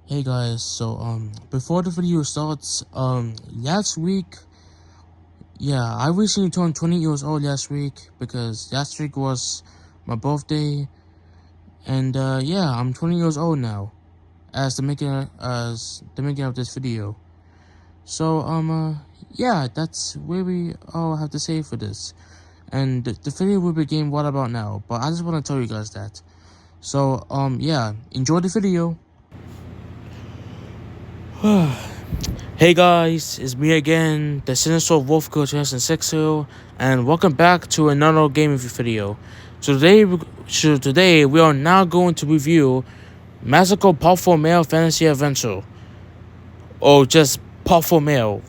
Hey guys, before the video starts, last week, I recently turned 20 years old last week because last week was my birthday, and I'm 20 years old now as the making of this video. That's where we all have to say for this, and the video will begin what about now, but I just want to tell you guys that. Enjoy the video. Hey guys, it's me again, the Sinister Wolf Coach Hansen 60, and welcome back to another gaming video. Today we are now going to review Magical Popful Male Fantasy Adventure, or just Popful Male,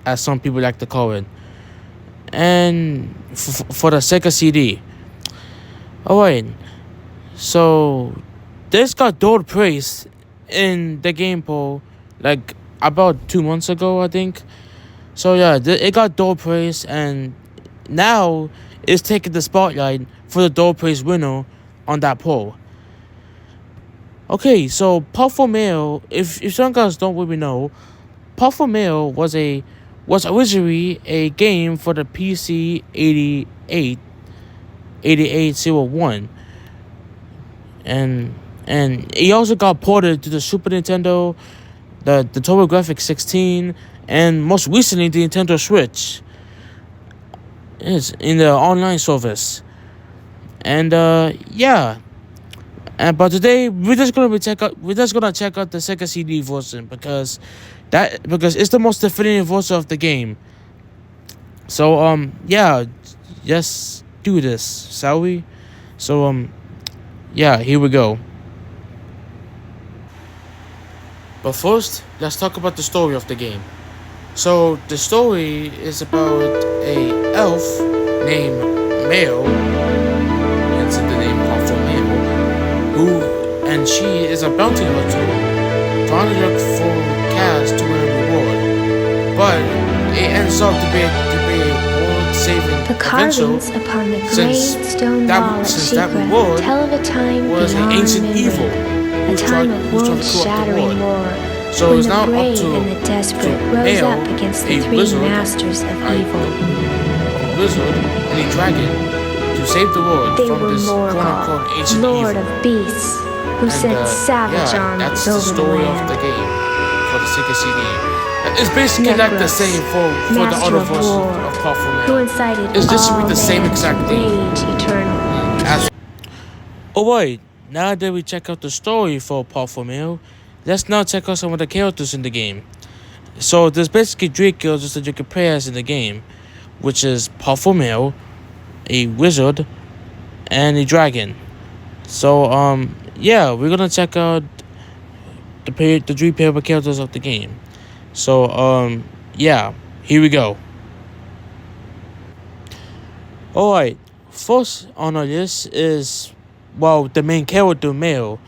as some people like to call it, and for the Sega CD. Alright, so this got dull praise in the game poll, like about 2 months ago, I think. So yeah, it got dull praise, and now it's taking the spotlight for the dull praise winner on that poll. Okay, so Puffle Mail, if some guys don't really know, Puffle Mail was originally a game for the PC 8801, and it also got ported to the Super Nintendo, the TurboGrafx 16, and most recently the Nintendo Switch. It's in the online service. And but today we're just gonna check out the Sega CD version because it's the most definitive version of the game. So just do this, shall we? So here we go. But first, let's talk about the story of the game. So the story is about a elf named Mail, hence the name Popful Mail, and she is a bounty hunter trying to look for cash to win a reward. But it ends up to be a world-saving adventure, since that reward was an ancient evil a time of world-shattering war, so when it's the now brave up to and the desperate rose Mail, up against the three masters of evil. A wizard and a dragon to save the world They from were this quote-unquote ancient Lord evil. of beasts, who sent savage armies that's the over the story of land. the game for the Sega CD. It's basically like the same for the Master other of version war, of Popful who Mail. incited It's literally all the same men exact to thing. rage eternal. Alright, now that we check out the story for Popful Mail, let's now check out some of the characters in the game. So there's basically 3 characters that you can play as in the game, which is Popful Mail, a wizard, and a dragon. So we're gonna check out the 3 playable characters of the game. So here we go. Alright, first on our list is, the main character, Mail.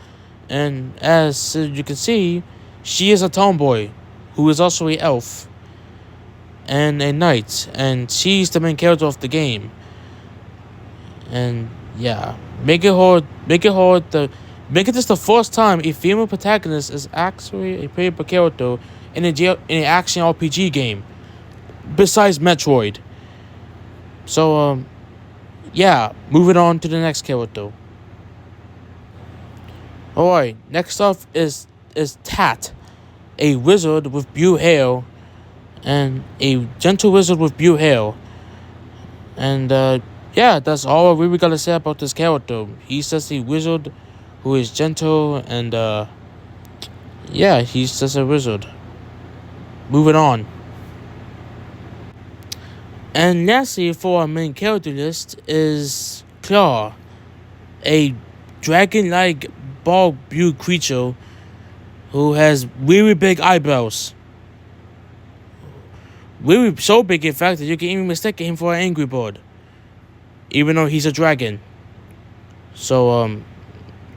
And as you can see, she is a tomboy who is also an elf and a knight, and she's the main character of the game. And make it this the first time a female protagonist is actually a playable character in an action RPG game, besides Metroid. So moving on to the next character. Alright, next up is Tat, a wizard with blue hair, and a gentle wizard with blue hair. And that's all we gotta say about this character. He's just a wizard who is gentle, and he's just a wizard. Moving on. And lastly, for our main character list is Claw, a dragon-like bald blue creature who has really big eyebrows. Really so big, in fact, that you can even mistake him for an angry bird, even though he's a dragon. So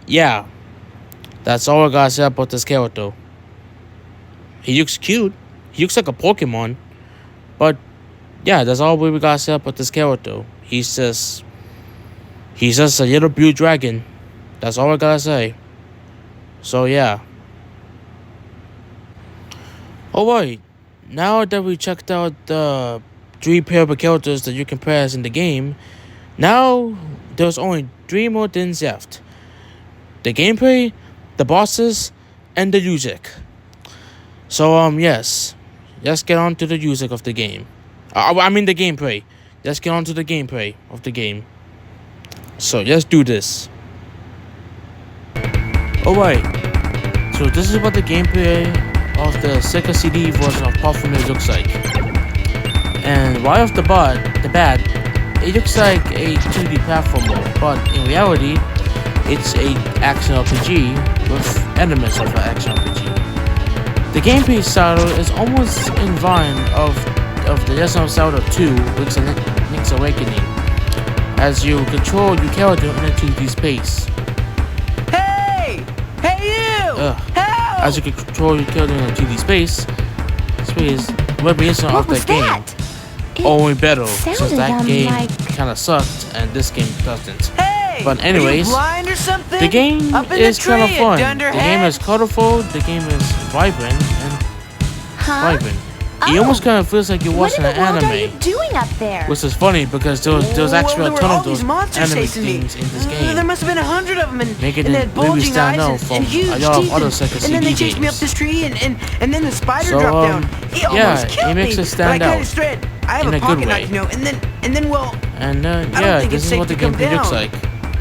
that's all I gotta say about this character. He looks cute. He looks like a Pokemon, but that's all we gotta say about this character. He's just a little blue dragon. That's all I gotta say. So yeah. Alright, now that we checked out the 3 playable characters that you can play as in the game, now there's only 3 more things left. The gameplay, the bosses, and the music. So, yes. Let's get on to the music of the game. I mean the gameplay. Let's get on to the gameplay of the game. So, let's do this. Alright. So, this is what the gameplay of the SCD version of popful looks like. And right off the bat, it looks like a 2D platformer, but in reality, it's a action RPG with elements of an action RPG. The gameplay style is almost in line of The Legend of Zelda 2 Link's Awakening, as you control your character in a 2D space. Hey! Hey you! Help! As you can control your character in a 2D space, reminiscent of that game. Only better, since that game kinda sucked and this game doesn't. But anyways, the game is kind of fun. The game is colorful, the game is vibrant, It almost kind of feels like you're watching an anime. What are you doing up there? Which is funny because there was actually a ton of those anime things in this game. There must have been 100 of them, making and it really stand out from a lot of other second CD games. And then they chased me up this tree, and then the spider dropped down. He almost killed it makes me, it stand out I have in a a pocket good knife, way. you know, and then well. And yeah, this is what the gameplay looks like.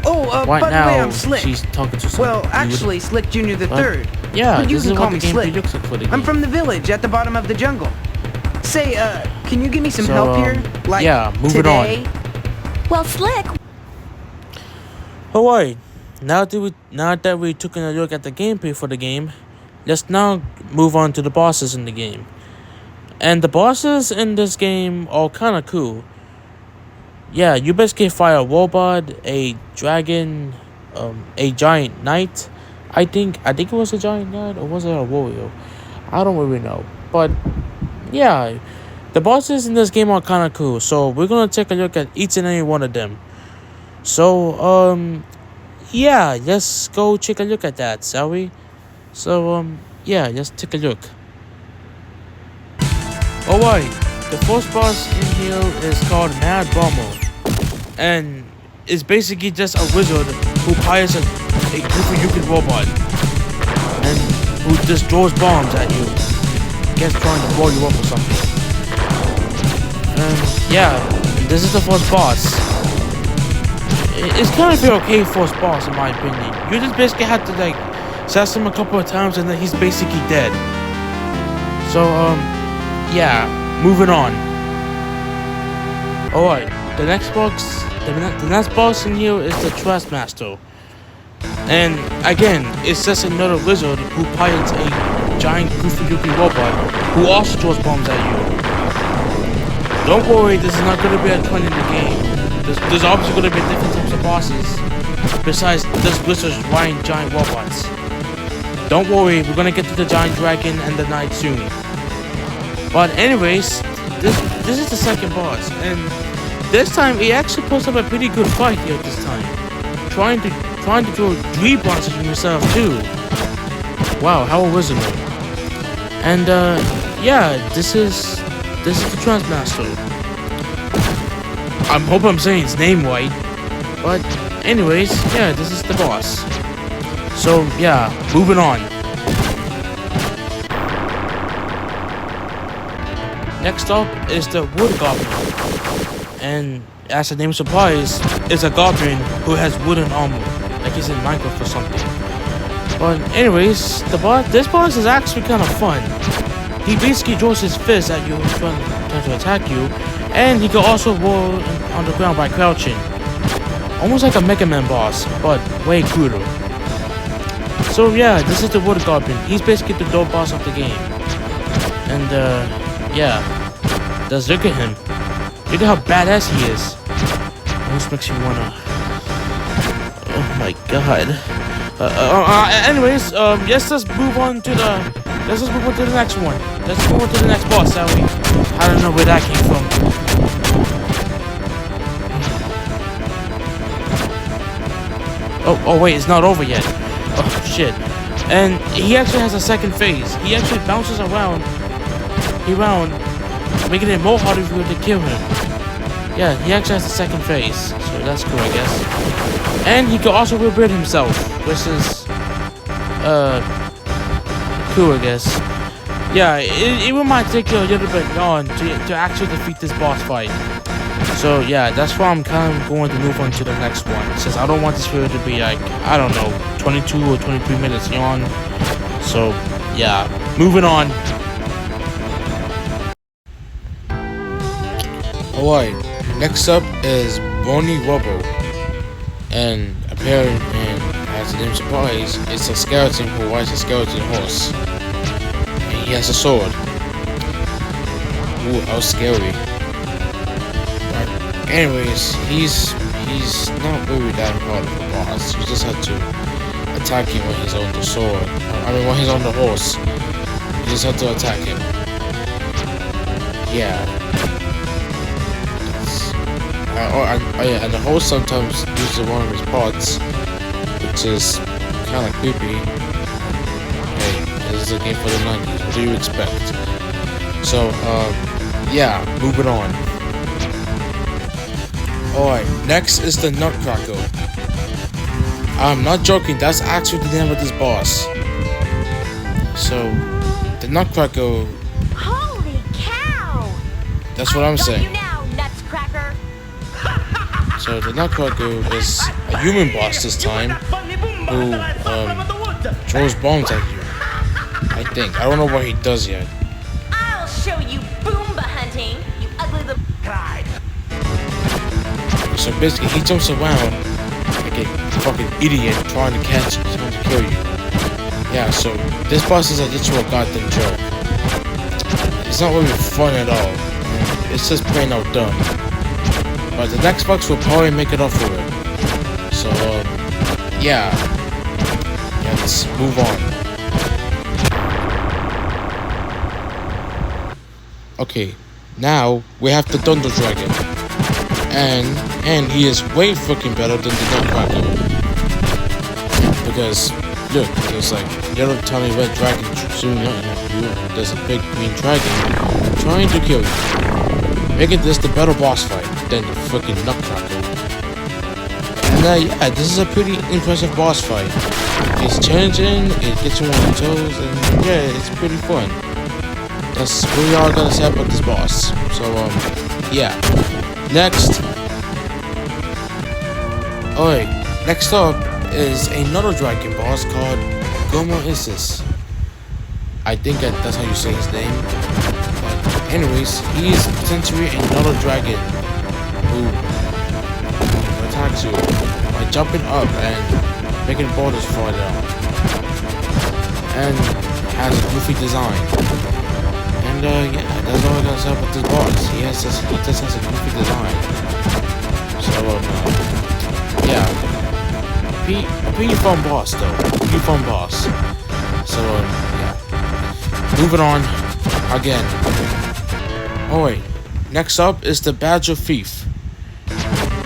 Oh, right by the way, now I'm Slick. she's talking to some Well, dude. actually, Slick Jr. the Third. Yeah, But you this can is call what the me gameplay Slick. looks like for the game. I'm from the village at the bottom of the jungle. Say, can you give me some help here? Like, yeah, moving today? on. Well, Slick. Alright, now that we took a look at the gameplay for the game, let's now move on to the bosses in the game. And the bosses in this game are kind of cool. Yeah, you basically fight a robot, a dragon, a giant knight. I think it was a giant knight, or was it a warrior? I don't really know. But yeah, the bosses in this game are kind of cool. So we're gonna take a look at each and every one of them. So yeah, let's go take a look at that, shall we? So yeah, let's take a look. Alright, the first boss in here is called Mad Bomber, and it's basically just a wizard who hires a goofy robot and who just throws bombs at you. I guess trying to blow you up or something. And yeah, this is the first boss. It's kind of an okay first boss in my opinion. You just basically have to like sass him a couple of times and then he's basically dead. So yeah, moving on. Alright, the next boss in here is the Trustmaster. And again, it's just another wizard who pilots a giant goofy robot who also throws bombs at you. Don't worry, this is not going to be a trend in the game. There's obviously going to be different types of bosses besides this wizard's flying giant robots. Don't worry, we're going to get to the giant dragon and the knight soon. But anyways, this is the second boss, and this time he actually puts up a pretty good fight here this time. Trying to throw 3 bombs at himself too. Wow, how original. And yeah, this is the Transmaster. I hope I'm saying his name right. But anyways, yeah, this is the boss. So yeah, moving on. Next up is the Wood Goblin. And as the name implies, it's a goblin who has wooden armor, like he's in Minecraft or something. But anyways, this boss is actually kind of fun. He basically draws his fist at you trying to attack you, and he can also roll on the ground by crouching. Almost like a Mega Man boss, but way cooler. So yeah, this is the Wood Goblin. He's basically the dope boss of the game. And yeah, just look at him. Look at how badass he is. Almost makes you wanna. Oh my god. Anyways, let's move on to the next one. Let's move on to the next boss, shall we? I don't know where that came from. Oh wait, it's not over yet. Oh shit. And he actually has a second phase. He actually bounces around he wound, making it more harder for you to kill him. Yeah, he actually has a second phase, so that's cool, I guess. And he could also rebuild himself, which is cool, I guess. Yeah, it might take you a little bit on to actually defeat this boss fight. So yeah, that's why I'm kind of going to move on to the next one, since I don't want this video to be like, I don't know, 22 or 23 minutes long. So yeah, moving on. Alright, next up is Bony Rubble. And apparently, as the name implies, it's a skeleton who rides a skeleton horse. And he has a sword. Ooh, how scary. But anyways, he's not really that hard of a boss. You just have to attack him when he's on the sword. When he's on the horse. You just have to attack him. Yeah. And the horse sometimes uses one of his parts, which is kind of creepy. Hey, this is a game for the 90s. What do you expect? So, yeah, moving on. Alright, next is the Nutcracker. I'm not joking, that's actually the name of this boss. So, the Nutcracker. Holy cow! That's what I'm saying. You now, Nutcracker. So the Nutcracker is a human boss this time, who throws bombs at you. I think. I don't know what he does yet. I'll show you Boomba hunting, you ugly little pride. So basically, he jumps around like a fucking idiot trying to catch you, trying to kill you. Yeah. So this boss is a literal goddamn joke. It's not really fun at all. It's just plain out dumb. But the next box will probably make it up for it. So, yeah. Yeah, let's move on. Okay, now we have the Thunder Dragon. And he is way freaking better than the Nutcracker. Because, look, there's like yellow tiny red dragon shooting at you. There's a big green dragon trying to kill you. Making this the better boss fight than the freaking Nutcracker. And yeah, this is a pretty impressive boss fight. It's challenging, it gets you on your toes, and yeah, it's pretty fun. That's really all I gotta say about this boss. So, yeah. Next. Alright, next up is another dragon boss called Gomo Isis. I think that's how you say his name. Anyways, he is potentially another dragon who attacks you by jumping up and making borders fall down. And has a goofy design. And yeah, that's all I gotta say about this boss. He just has a goofy design. So yeah. A pretty fun boss though. Pretty fun boss. So yeah. Moving on again. Alright, next up is the Badger Thief.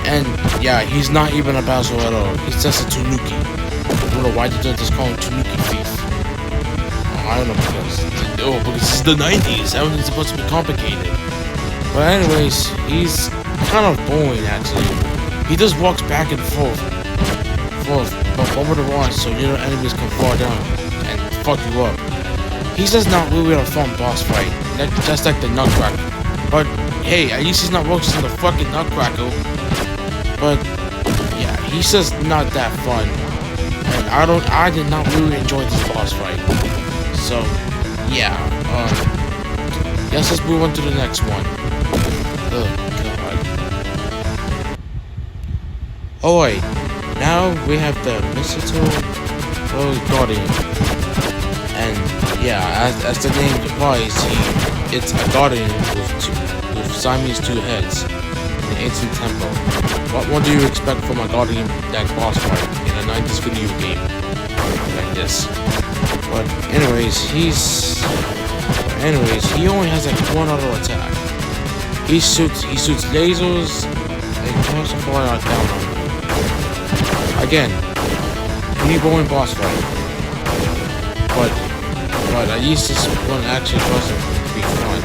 And yeah, he's not even a Badger at all. He's just a Tanuki. I don't know why they just call him Tanuki Thief. I don't know because this is the 90s. Everything's supposed to be complicated. But anyways, he's kind of boring actually. He just walks back and forth over the rocks so little enemies can fall down and fuck you up. He's just not really a fun boss fight, just like the Nutcracker. But hey, at least he's not worse than the fucking Nutcracker. But yeah, he's just not that fun. And I did not really enjoy this boss fight. So yeah, let's just move on to the next one. Oh god. Alright, now we have the Mistletoe Guardian. And yeah, as the name implies, it's a guardian with Siamese 2 heads in an ancient temple. What more do you expect from a guardian that boss fight in a 90s video game like this? But anyways, he only has like one other attack. He shoots lasers and casts a fire down on him. Again, pretty boring boss fight. But at least this one actually wasn't be fun.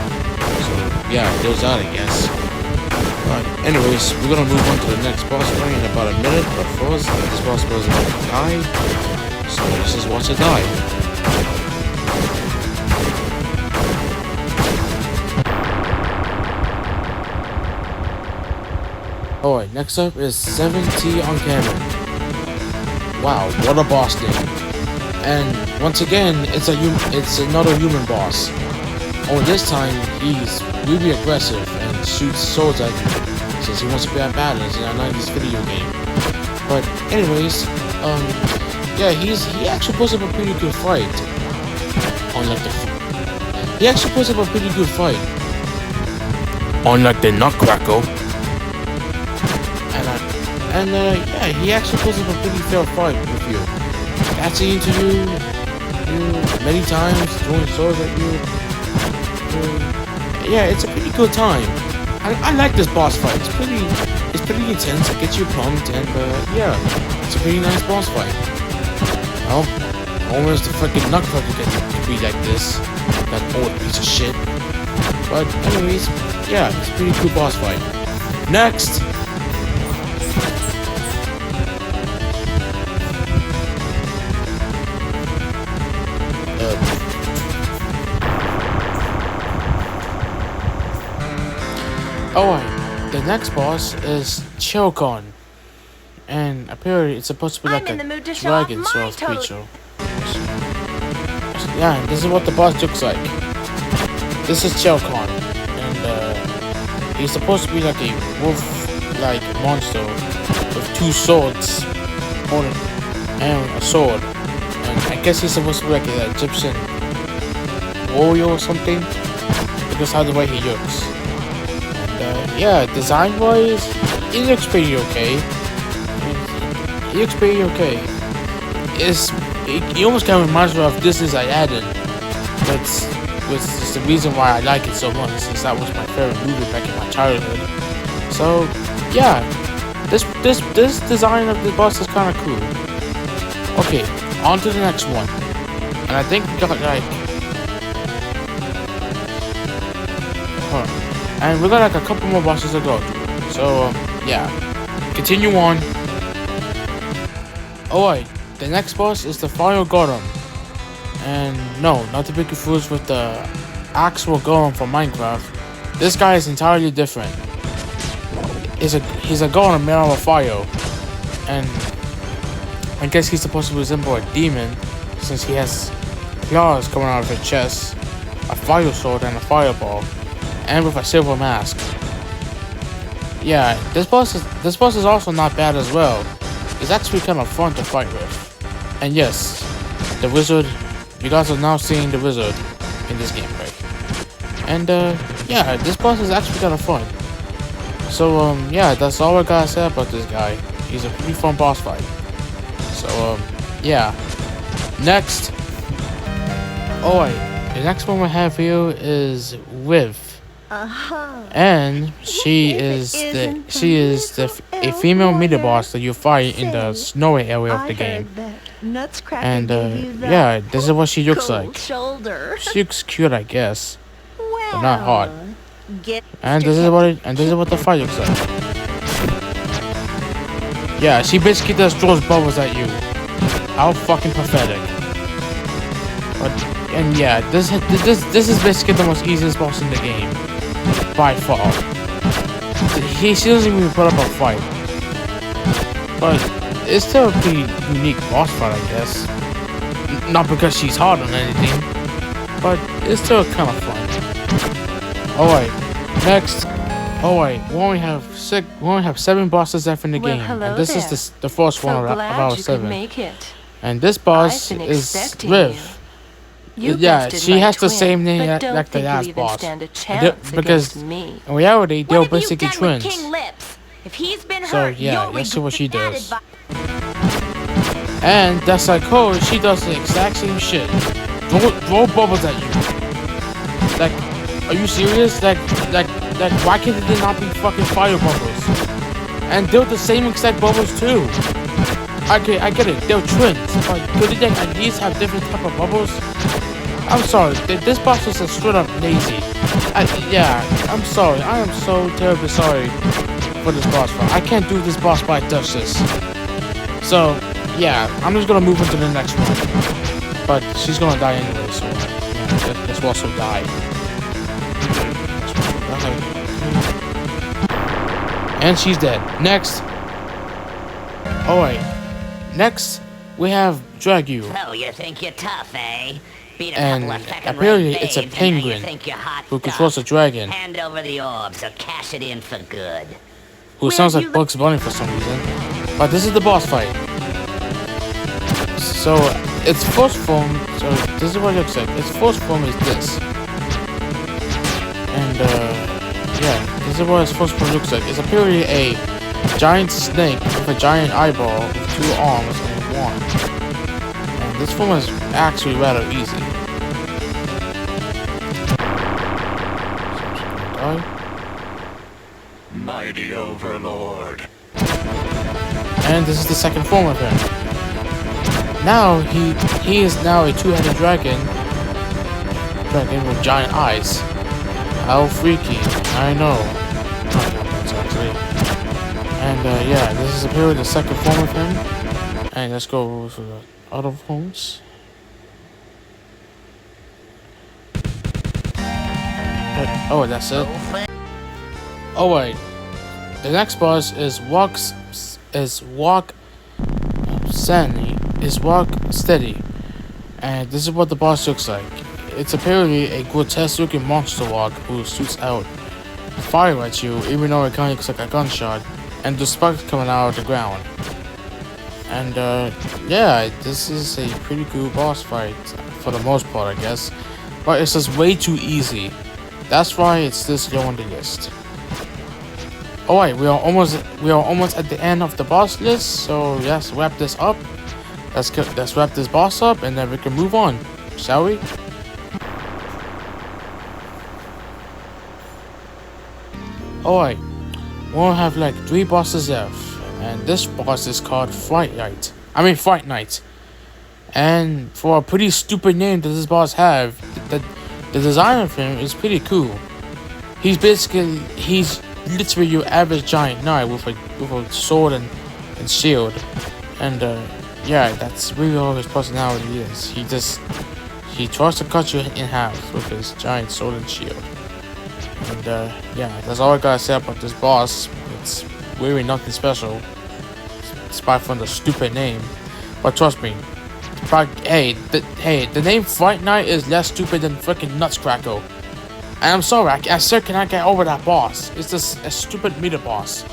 So yeah, there's that, I guess. But anyways, we're gonna move on to the next boss fight in about a minute. But first, this boss was about to die. So let's just watch it die. Alright, next up is 7T on camera. Wow, what a boss name. And once again, it's another human boss. Only this time, he's really aggressive and shoots swords at you, since he wants to be at battles in a 90s video game. But anyways, yeah, he actually puts up a pretty good fight. He actually puts up a pretty good fight. Unlike the Nutcracker. Yeah, he actually puts up a pretty fair fight with you. Catching into you many times, throwing swords at you. Yeah, it's a pretty good time. I like this boss fight. It's pretty intense. It gets you pumped, and yeah, it's a pretty nice boss fight. Well, almost the fucking Nutcracker could be like this, that old piece of shit. But anyways, yeah, it's a pretty cool boss fight. Next. Alright, the next boss is Chilcon. And apparently it's supposed to be like a dragon sort of creature. Yeah, this is what the boss looks like. This is Chilcon. And he's supposed to be like a wolf-like monster with two swords and a sword. And I guess he's supposed to be like an Egyptian warrior or something, because how the way he looks. Yeah, design-wise, it looks pretty okay. It looks pretty okay. It almost kind of reminds me of This Is Aladdin. That's the reason why I like it so much, since that was my favorite movie back in my childhood. So, yeah, this design of the boss is kind of cool. Okay, on to the next one. And I think we got like... And we got like a couple more bosses to go through. So, yeah. Continue on. Alright, the next boss is the Fire Golem. And no, not to be confused with the actual golem from Minecraft. This guy is entirely different. He's a golem made out of fire. And I guess he's supposed to resemble a demon, since he has claws coming out of his chest, a fire sword, and a fireball. And with a silver mask. Yeah, this boss is also not bad as well. It's actually kind of fun to fight with. And yes, the wizard. You guys are now seeing the wizard in this gameplay. And yeah, this boss is actually kind of fun. So yeah, that's all I gotta say about this guy. He's a pretty fun boss fight. So yeah. Next. Alright, the next one we have here is Viv. And she is a female mini boss that you fight in the snowy area of the game. And yeah, this is what she looks like. She looks cute, I guess, but not hot. And this is what the fight looks like. Yeah, she basically just throws bubbles at you. How fucking pathetic. And yeah, this is basically the most easiest boss in the game. By far. She doesn't even put up a fight. But it's still a pretty unique boss fight, I guess. Not because she's hard or anything, but it's still kind of fun. Alright, next. Alright, we only have 7 bosses left in the game. And this is the first one of our 7. And this boss is Viv. Yeah, she has the same name like the last boss. Because in reality, they're basically twins. So yeah, let's see what she does. And that's like her, she does the exact same shit. Throw bubbles at you. Like, are you serious? Like, why can't they not be fucking fire bubbles? And they're the same exact bubbles too. Okay, I get it, they're twins, but could they at least have different type of bubbles? I'm sorry. This boss was a straight up lazy. Yeah, I'm sorry. I am so terribly sorry for this boss fight. I can't do this boss fight justice. So, yeah, I'm just gonna move into the next one. But she's gonna die anyway, so yeah, let's also die. And she's dead. Next. Alright. Next, we have Dragu. So you think you're tough, eh? Beat a And couple of second-rate apparently it's a babes, and now you penguin think you're hot who controls a stuff. dragon. Hand over the orbs or cash it in for good. Who sounds like Bugs Bunny for some reason. But this is the boss fight. So, its first form, so this is what it looks like. Its first form is this. And, yeah, this is what its first form looks like. It's apparently a giant snake with a giant eyeball with 2 arms and 1. And this form is actually rather easy. Mighty Overlord. And this is the second form of him. Now he is now a 2-headed dragon with giant eyes. How freaky! I know. And yeah, this is apparently the second form of him. And let's go for the other forms. Oh, that's it. Oh wait, the next boss is walk steady, and this is what the boss looks like. It's apparently a grotesque-looking monster walk who shoots out fire at you, even though it kind of looks like a gunshot, and the sparks coming out of the ground. And yeah, this is a pretty cool boss fight for the most part, I guess, but it's just way too easy. That's why it's this low on the list. Alright, we are almost at the end of the boss list, so let's wrap this up. Let's wrap this boss up, and then we can move on, shall we? Alright, we'll have like 3 bosses left, and this boss is called Fright Night. And for a pretty stupid name that this boss have, the design of him is pretty cool. He's literally your average giant knight with a sword and shield, and yeah, that's really all his personality is. He tries to cut you in half with his giant sword and shield. And yeah, that's all I gotta say about this boss. It's really nothing special, despite from the stupid name. But trust me, the name Fright Night is less stupid than freaking Nutcracker. And I'm sorry, I still cannot get over that boss. It's just a stupid meter boss.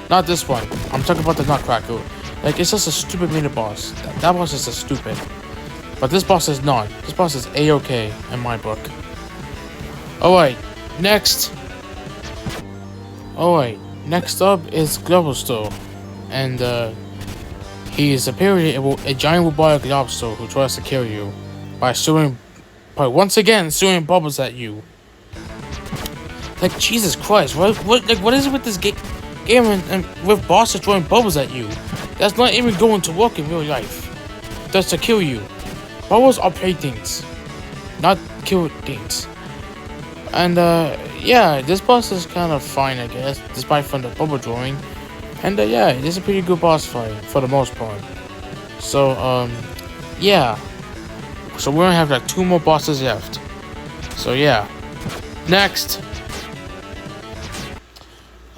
Not this one. I'm talking about the Nutcracker. Like, it's just a stupid meter boss. That boss is just stupid. But this boss is not. This boss is A-okay in my book. Alright, next. Alright, next up is Globuster. And he is apparently a giant robotic lobster who tries to kill you by once again shooting bubbles at you. Like, Jesus Christ, what is it with this game and with bosses throwing bubbles at you? That's not even going to work in real life. That's to kill you. Bubbles are playthings, not kill things. And yeah, this boss is kind of fine, I guess, despite from the bubble drawing. And yeah, it is a pretty good boss fight for the most part. So yeah. So we're gonna have like 2 more bosses left. So yeah. Next.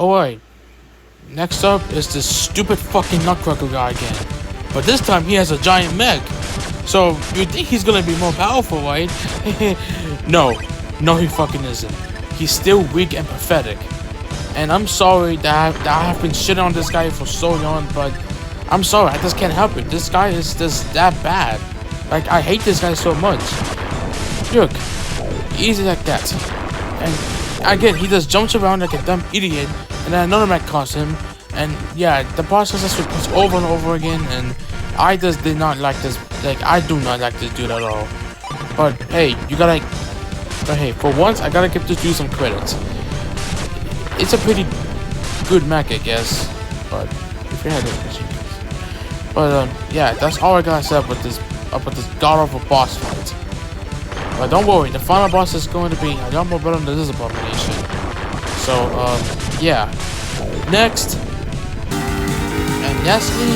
Alright. Next up is this stupid fucking Nutcracker guy again. But this time he has a giant mech. So you think he's gonna be more powerful, right? No. No, he fucking isn't. He's still weak and pathetic. And I'm sorry that I have been shitting on this guy for so long, but I'm sorry, I just can't help it. This guy is just that bad. Like, I hate this guy so much. Look, easy like that. And again, he just jumps around like a dumb idiot, and then another mech caught him. And yeah, the process just repeats over and over again, and I just did not like this. Like, I do not like this dude at all. But hey, for once, I gotta give this dude some credit. It's a pretty good mech, I guess. But if you had it, but yeah, that's all I gotta say about this god awful boss fight. But don't worry, the final boss is going to be a lot more better than this abomination. So, yeah. Next, and lastly,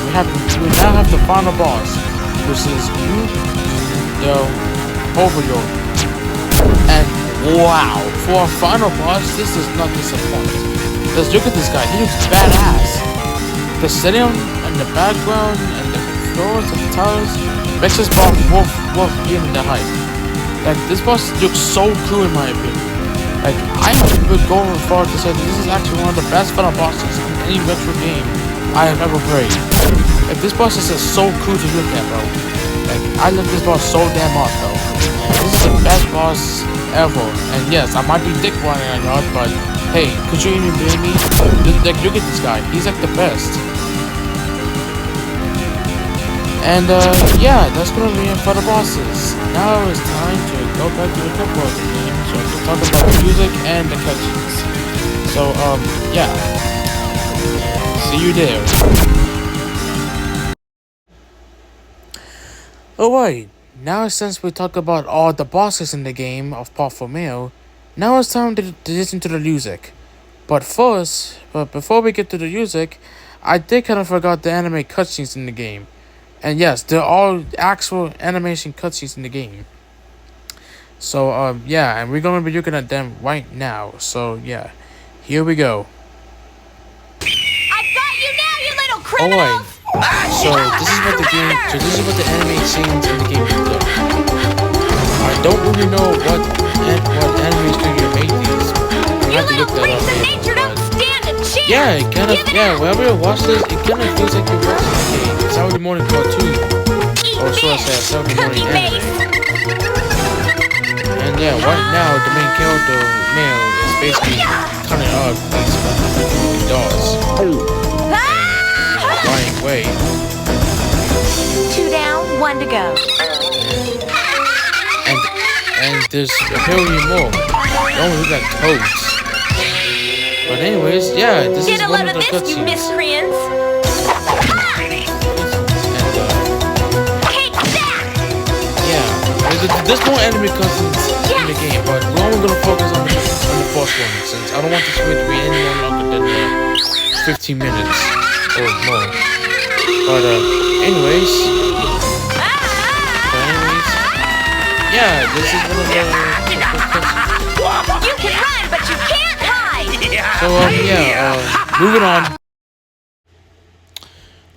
we now have the final boss, which is the Overlord. And wow, for a final boss, this does not disappoint. Because look at this guy, he looks badass. The setting and the background and the floors and the tiles makes this boss worth giving the hype. Like, this boss looks so cool in my opinion. Like, I would go as far as to say that this is actually one of the best final bosses in any retro game I have ever played. Like, this boss is just so cool to look at, bro. Like, I love this boss so damn much, bro. This is the best boss ever. And yes, I might be dick riding on y'all, but hey, could you even blame me? Like, look at this guy. He's like the best. And yeah, that's gonna be it for the bosses. Now it's time to go back to the couple of the game so I can talk about the music and the cutscenes. So yeah. See you there. Alright, now since we talked about all the bosses in the game of Popful, now it's time to listen to the music. But before we get to the music, I did kind of forgot the anime cutscenes in the game. And yes, they're all actual animation cutscenes in the game. So, yeah, and we're going to be looking at them right now. So, yeah, here we go. I got you now, you little criminal! Alright, so this is what the anime scenes in the game look like. I don't really know what anime studio made these. I have to look that up later, but yeah, it kind of, whenever you watch this, it kind of feels like you're watching a Saturday morning cartoon. Or so I say, a Saturday morning anime. And yeah, right now, the main character, male, is basically cutting up these dogs. And flying away. 2 down, 1 to go. And there's apparently more. They only look like toads. But anyways, yeah, this is one of the cutscenes. You miscreants! Yeah, there's more anime cutscenes in the game, but we're only gonna focus on the first one since I don't want this video to be any more longer than 15 minutes or more. But anyways, yeah, this is one of the cutscenes. You can run, but you can't hide! So, yeah, moving on.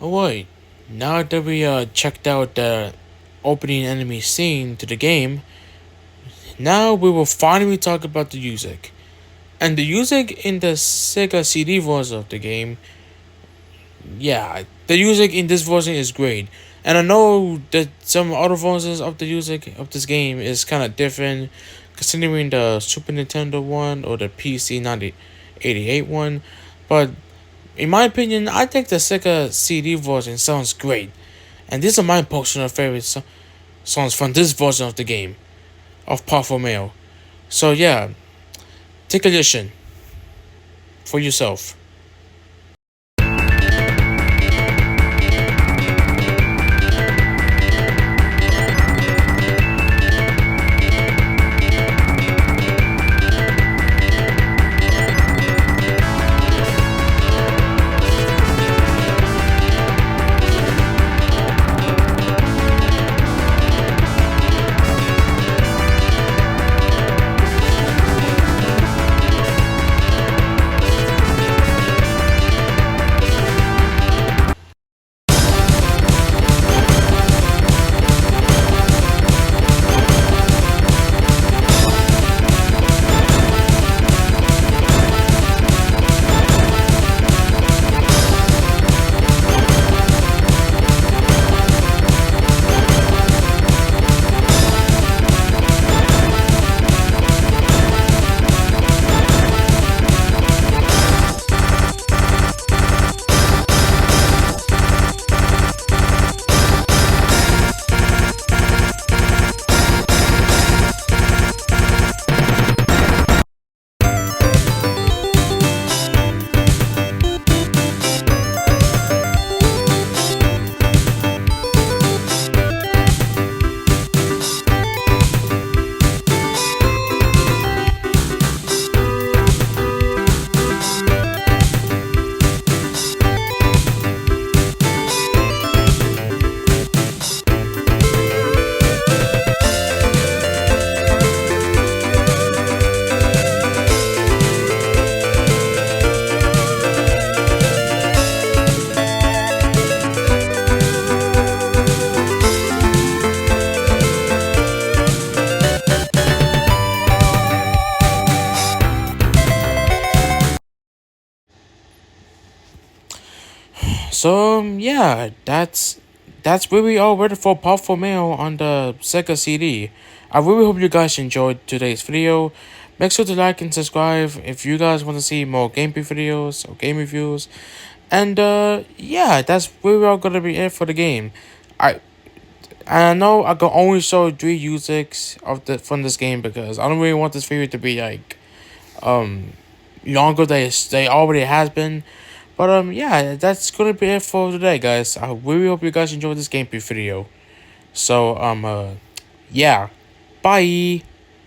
Alright, now that we checked out the opening enemy scene to the game, now we will finally talk about the music. And the music in the Sega CD version of the game, yeah, the music in this version is great. And I know that some other versions of the music of this game is kind of different, considering the Super Nintendo one or the PC 1988 one. But in my opinion, I think the Sega CD version sounds great. And these are my personal favorite songs from this version of the game of Popful Mail. So yeah, take a listen for yourself. So yeah, that's where we are ready for Powerful Mail on the Sega CD. I really hope you guys enjoyed today's video. Make sure to like and subscribe if you guys want to see more gameplay videos or game reviews. And yeah, that's where we are gonna be it for the game. I know I can only show 3 musics of the from this game because I don't really want this video to be like longer than they already has been. But yeah, that's gonna be it for today, guys. I really hope you guys enjoyed this gameplay video. So yeah, bye.